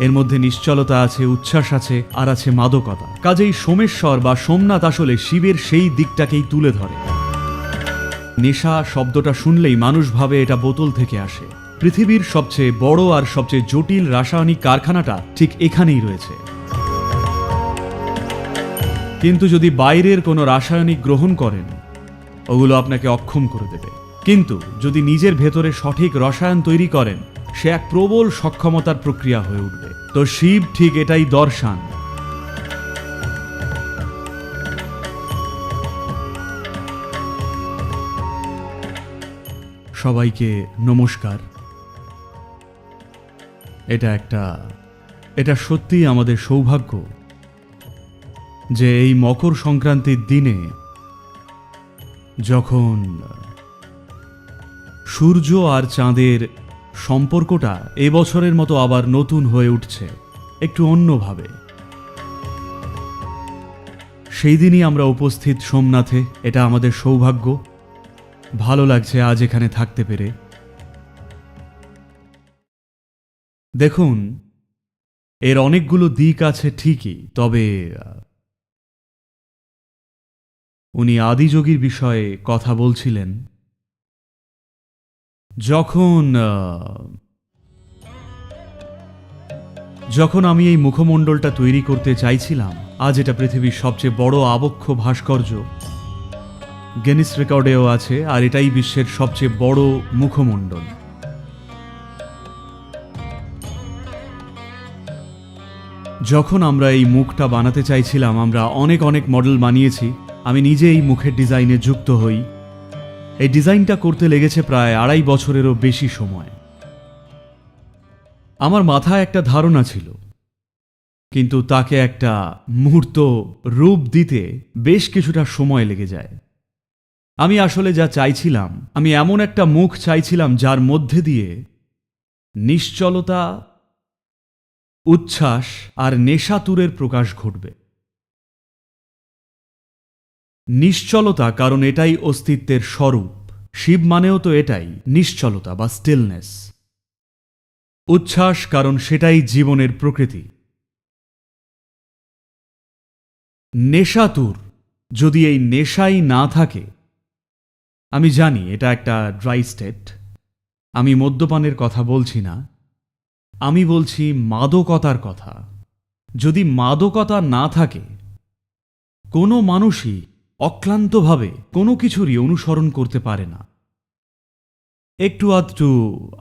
এর মধ্যে নিশ্চলতা আছে, উচ্ছ্বাস আছে, আর আছে মাদকতা। কাজেই সোমেশ্বর বা সোমনাথ আসলে শিবের সেই দিকটাকেই তুলে ধরে। নেশা শব্দটা শুনলেই মানুষ ভাবে এটা বোতল থেকে আসে। পৃথিবীর সবচেয়ে বড় আর সবচেয়ে জটিল রাসায়নিক কারখানাটা ঠিক এখানেই রয়েছে। কিন্তু যদি বাইরের কোনো রাসায়নিক গ্রহণ করেন, ওগুলো আপনাকে অক্ষম করে দেবে। কিন্তু যদি নিজের ভেতরে সঠিক রসায়ন তৈরি করেন, সে এক প্রবল সক্ষমতার প্রক্রিয়া হয়ে উঠবে। তো শিব ঠিক এটাই দর্শান। সবাইকে নমস্কার। এটা সত্যিই আমাদের সৌভাগ্য যে এই মকর সংক্রান্তির দিনে যখন সূর্য আর চাঁদের সম্পর্কটা এবছরের মতো আবার নতুন হয়ে উঠছে, একটু অন্যভাবে, সেই দিনই আমরা উপস্থিত সোমনাথে। এটা আমাদের সৌভাগ্য। ভালো লাগছে আজ এখানে থাকতে পেরে। দেখুন, এর অনেকগুলো দিক আছে ঠিকই, তবে উনি আদিযোগীর বিষয়ে কথা বলছিলেন। যখন আমি এই মুখমণ্ডলটা তৈরি করতে চাইছিলাম, আজ এটা পৃথিবীর সবচেয়ে বড় আবক্ষ ভাস্কর্য, গিনেস রেকর্ডেও আছে, আর এটাই বিশ্বের সবচেয়ে বড় মুখমণ্ডল। যখন আমরা এই মুখটা বানাতে চাইছিলাম, আমরা অনেক মডেল বানিয়েছি। আমি নিজে এই মুখের ডিজাইনে যুক্ত হই। এই ডিজাইনটা করতে লেগেছে প্রায় 2.5 বছরেরও বেশি সময়। আমার মাথায় একটা ধারণা ছিল, কিন্তু তাকে একটা মূর্ত রূপ দিতে বেশ কিছুটা সময় লেগে যায়। আমি আসলে যা চাইছিলাম, আমি এমন একটা মুখ চাইছিলাম যার মধ্যে দিয়ে নিশ্চলতা, উচ্ছ্বাস আর নেশাতুরের প্রকাশ ঘটবে। নিশ্চলতা, কারণ এটাই অস্তিত্বের স্বরূপ। শিব মানেও তো এটাই, নিশ্চলতা বা স্টিলনেস। উচ্ছ্বাস, কারণ সেটাই জীবনের প্রকৃতি। নেশাতুর, যদি এই নেশাই না থাকে, আমি জানি এটা একটা ড্রাই স্টেট, আমি মদ্যপানের কথা বলছি না, আমি বলছি মাদকতার কথা। যদি মাদকতা না থাকে, কোনো মানুষই অক্লান্তভাবে কোনো কিছুরই অনুসরণ করতে পারে না। একটু আধটু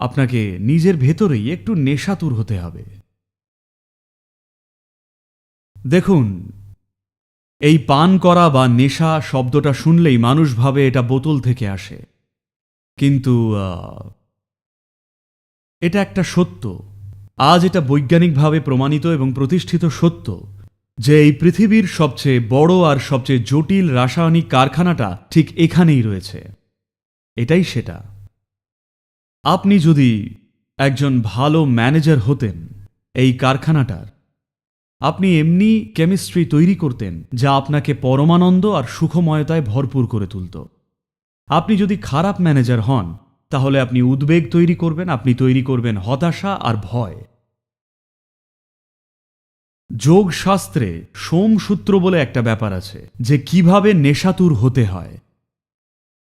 আপনাকে নিজের ভেতরেই একটু নেশাতুর হতে হবে। দেখুন, এই পান করা বা নেশা শব্দটা শুনলেই মানুষ ভাবে এটা বোতল থেকে আসে। কিন্তু এটা একটা সত্য। আজ এটা বৈজ্ঞানিকভাবে প্রমাণিত এবং প্রতিষ্ঠিত সত্য যে এই পৃথিবীর সবচেয়ে বড় আর সবচেয়ে জটিল রাসায়নিক কারখানাটা ঠিক এখানেই রয়েছে। এটাই সেটা। আপনি যদি একজন ভালো ম্যানেজার হতেন এই কারখানাটার, আপনি এমনি কেমিস্ট্রি তৈরি করতেন যা আপনাকে পরমানন্দ আর সুখময়তায় ভরপুর করে তুলত। আপনি যদি খারাপ ম্যানেজার হন, তাহলে আপনি উদ্বেগ তৈরি করবেন, আপনি তৈরি করবেন হতাশা আর ভয়। যোগশাস্ত্রে সোমসূত্র বলে একটা ব্যাপার আছে, যে কিভাবে নেশাতুর হতে হয়।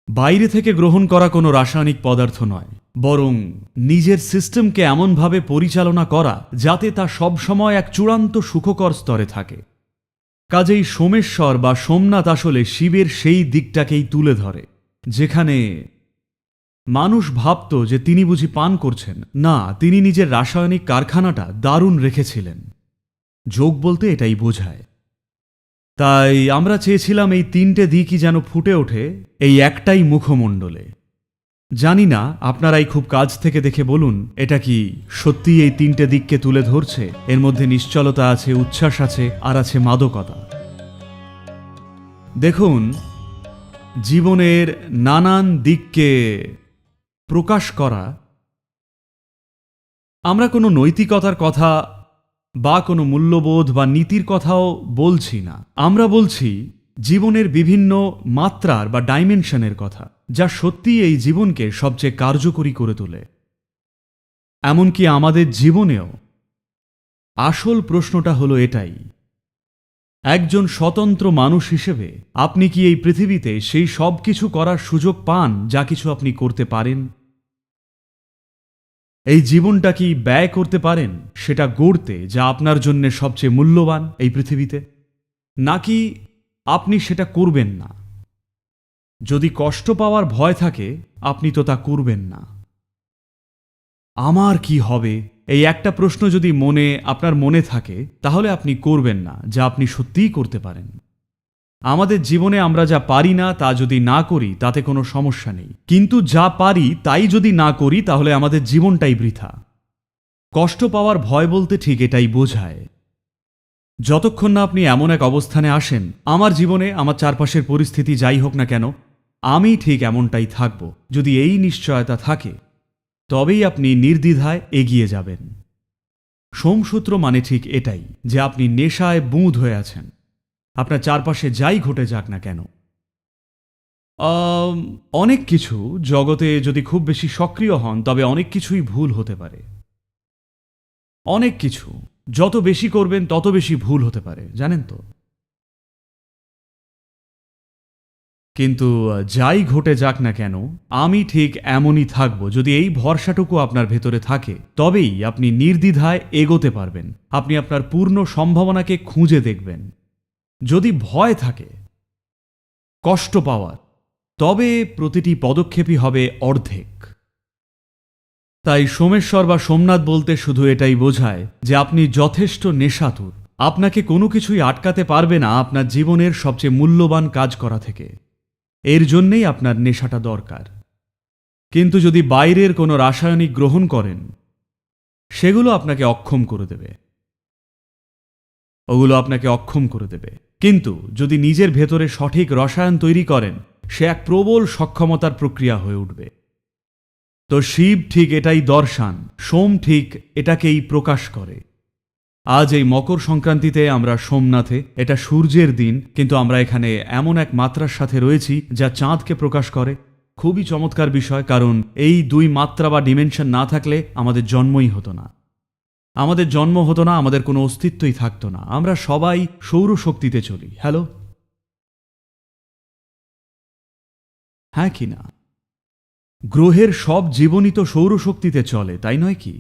বাইরে থেকে গ্রহণ করা কোনো রাসায়নিক পদার্থ নয়, বরং নিজের সিস্টেমকে এমনভাবে পরিচালনা করা যাতে তা সবসময় এক চূড়ান্ত সুখকর স্তরে থাকে। কাজেই সোমেশ্বর বা সোমনাথ আসলে শিবের সেই দিকটাকেই তুলে ধরে, যেখানে মানুষ ভাবত যে তিনি বুঝি পান করছেন। না, তিনি নিজের রাসায়নিক কারখানাটা দারুণ রেখেছিলেন। যোগ বলতে এটাই বোঝায়। তাই আমরা চেয়েছিলাম এই 3টে দিকই যেন ফুটে ওঠে এই একটাই মুখমণ্ডলে। জানি না, আপনারাই খুব কাছ থেকে দেখে বলুন, এটা কি সত্যি এই 3টে দিককে তুলে ধরছে? এর মধ্যে নিশ্চলতা আছে, উচ্ছ্বাস আছে, আর আছে মাদকতা। দেখুন, জীবনের নানান দিককে প্রকাশ করা, আমরা কোনো নৈতিকতার কথা বা কোনো মূল্যবোধ বা নীতির কথাও বলছি না। আমরা বলছি জীবনের বিভিন্ন মাত্রার বা ডাইমেনশনের কথা, যা সত্যি এই জীবনকে সবচেয়ে কার্যকরী করে তোলে। এমনকি আমাদের জীবনেও আসল প্রশ্নটা হলো এটাই, একজন স্বতন্ত্র মানুষ হিসেবে আপনি কি এই পৃথিবীতে সেই সব কিছু করার সুযোগ পান যা কিছু আপনি করতে পারেন? এই জীবনটা কি ব্যয় করতে পারেন সেটা গড়তে যা আপনার জন্য সবচেয়ে মূল্যবান এই পৃথিবীতে? নাকি আপনি সেটা করবেন না? যদি কষ্ট পাওয়ার ভয় থাকে আপনি তো তা করবেন না। আমার কি হবে, এই একটা প্রশ্ন যদি আপনার মনে থাকে, তাহলে আপনি করবেন না যা আপনি সত্যিই করতে পারেন। আমাদের জীবনে আমরা যা পারি না তা যদি না করি তাতে কোনো সমস্যা নেই, কিন্তু যা পারি তাই যদি না করি তাহলে আমাদের জীবনটাই বৃথা। কষ্ট পাওয়ার ভয় বলতে ঠিক এটাই বোঝায়। যতক্ষণ না আপনি এমন এক অবস্থানে আসেন, আমার জীবনে আমার চারপাশের পরিস্থিতি যাই হোক না কেন আমি ঠিক এমনটাই থাকব, যদি এই নিশ্চয়তা থাকে তবেই আপনি নির্দ্বিধায় এগিয়ে যাবেন। সোমসূত্র মানে ঠিক এটাই, যে আপনি নেশায় বুঁদ হয়ে আছেন, আপনার চারপাশে যাই ঘটে যাক না কেন। অনেক কিছু জগতে যদি খুব বেশি সক্রিয় হন তবে অনেক কিছুই ভুল হতে পারে। অনেক কিছু যত বেশি করবেন তত বেশি ভুল হতে পারে, জানেন তো। কিন্তু যাই ঘটে যাক না কেন আমি ঠিক এমনই থাকব, যদি এই ভরসাটুকু আপনার ভেতরে থাকে তবেই আপনি নির্দ্বিধায় এগোতে পারবেন। আপনি আপনার পূর্ণ সম্ভাবনাকে খুঁজে দেখবেন। যদি ভয় থাকে কষ্ট পাওয়ার, তবে প্রতিটি পদক্ষেপই হবে অর্ধেক। তাই সোমেশ্বর বা সোমনাথ বলতে শুধু এটাই বোঝায় যে আপনি যথেষ্ট নেশাতুর। আপনাকে কোনো কিছুই আটকাতে পারবে না আপনার জীবনের সবচেয়ে মূল্যবান কাজ করা থেকে। এর জন্যেই আপনার নেশাটা দরকার। কিন্তু যদি বাইরের কোনো রাসায়নিক গ্রহণ করেন, সেগুলো আপনাকে অক্ষম করে দেবে। ওগুলো আপনাকে অক্ষম করে দেবে। কিন্তু যদি নিজের ভেতরে সঠিক রসায়ন তৈরি করেন, সে এক প্রবল সক্ষমতার প্রক্রিয়া হয়ে উঠবে। তো শিব ঠিক এটাই দর্শান, সোম ঠিক এটাকেই প্রকাশ করে। আজ এই মকর সংক্রান্তিতে আমরা সোমনাথে, এটা সূর্যের দিন, কিন্তু আমরা এখানে এমন এক মাত্রার সাথে রয়েছি যা চাঁদকে প্রকাশ করে। খুবই চমৎকার বিষয়, কারণ এই দুই মাত্রা বা ডিমেনশন না থাকলে আমাদের জন্মই হতো না। আমাদের জন্ম হতো না, আমাদের কোনো অস্তিত্বই থাকতো না। আমরা সবাই সৌরশক্তিতে চলি। হ্যালো, হ্যাঁ কি না? গ্রহের সব জীবনই তো সৌরশক্তিতে চলে, তাই নয় কি?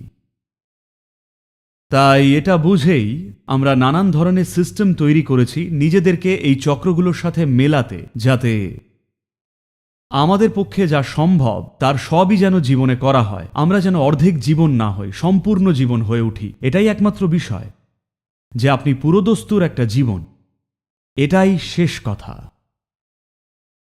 তাই এটা বুঝেই আমরা নানান ধরনের সিস্টেম তৈরি করেছি নিজেদেরকে এই চক্রগুলোর সাথে মেলাতে, যাতে আমাদের পক্ষে যা সম্ভব তার সবই যেন জীবনে করা হয়। আমরা যেন অর্ধেক জীবন না হই, সম্পূর্ণ জীবন হয়ে উঠি। এটাই একমাত্র বিষয়, যে আপনি পুরোদস্তুর একটা জীবন। এটাই শেষ কথা।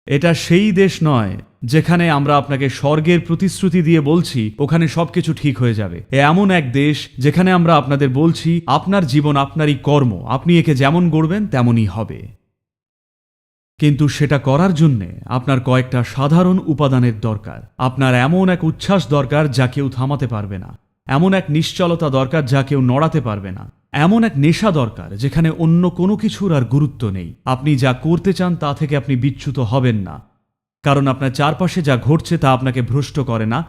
এটা সেই দেশ নয় যেখানে আমরা আপনাকে স্বর্গের প্রতিশ্রুতি দিয়ে বলছি ওখানে সবকিছু ঠিক হয়ে যাবে। এমন এক দেশ যেখানে আমরা আপনাদের বলছি আপনার জীবন আপনারই কর্ম, আপনি একে যেমন গড়বেন তেমনই হবে। কিন্তু সেটা করার জন্যে আপনার কয়েকটা সাধারণ উপাদানের দরকার। আপনার এমন এক উচ্ছ্বাস দরকার যা কেউ থামাতে পারবে না, এমন এক নিশ্চলতা দরকার যা কেউ নড়াতে পারবে না, এমন এক নেশা দরকার যেখানে অন্য কোনো কিছুর আর গুরুত্ব নেই। আপনি যা করতে চান তা থেকে আপনি বিচ্যুত হবেন না, কারণ আপনার চারপাশে যা ঘটছে তা আপনাকে ভ্রষ্ট করে না,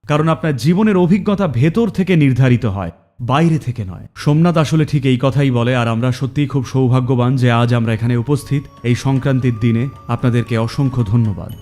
কারণ আপনার জীবনের অভিজ্ঞতা ভেতর থেকে নির্ধারিত হয়, বাইরে থেকে নয়। সোমনাথ আসলে ঠিক এই কথাই বলে, আর আমরা সত্যিই খুব সৌভাগ্যবান যে আজ আমরা এখানে উপস্থিত এই সংক্রান্তির দিনে। আপনাদেরকে অসংখ্য ধন্যবাদ।